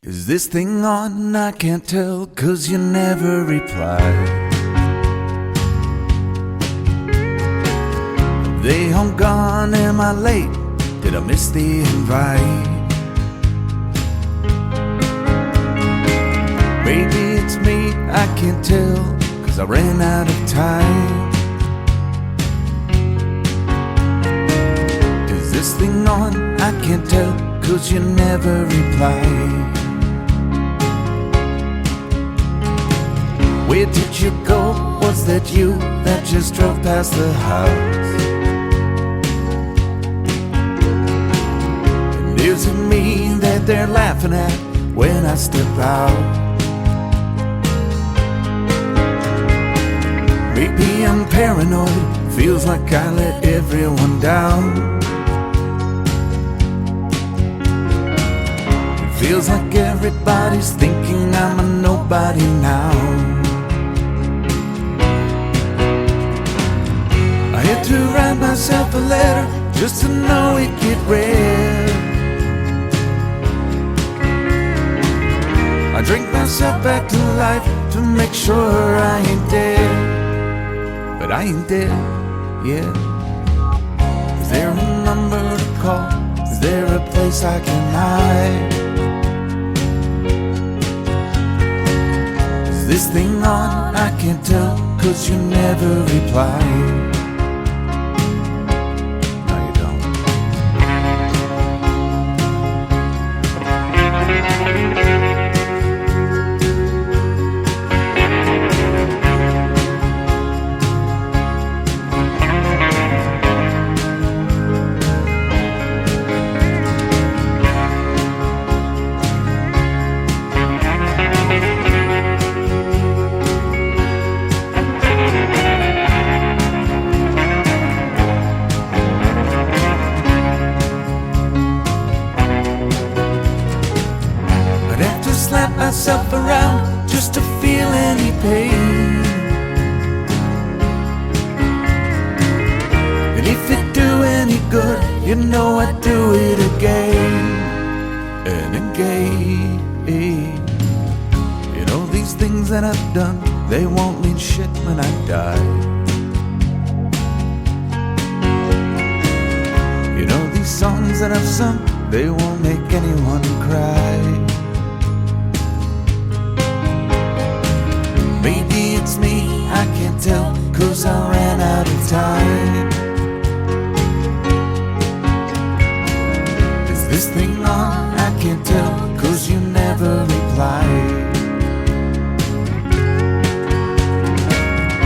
Is this thing on? I can't tell, 'cause you never reply. Are they home gone? Am I late? Did I miss the invite? Maybe it's me, I can't tell, 'cause I ran out of time. Is this thing on? I can't tell, 'cause you never reply. Where did you go? Was that you that just drove past the house? And is it me that they're laughing at when I step out? Maybe I'm paranoid, feels like I let everyone down. It feels like everybody's thinking I'm a nobody now. I had to write myself a letter just to know it'd get read. I drink myself back to life to make sure I ain't dead. But I ain't dead yet. Is there a number to call? Is there a place I can hide? Is this thing on? I can't tell, 'cause you never reply. Slap myself around just to feel any pain. And if it do any good, you know I'd do it again and again. You know, these things that I've done, they won't mean shit when I die. You know, these songs that I've sung, they won't make anyone cry. Maybe it's me, I can't tell, 'cause I ran out of time. Is this thing on? I can't tell, 'cause you never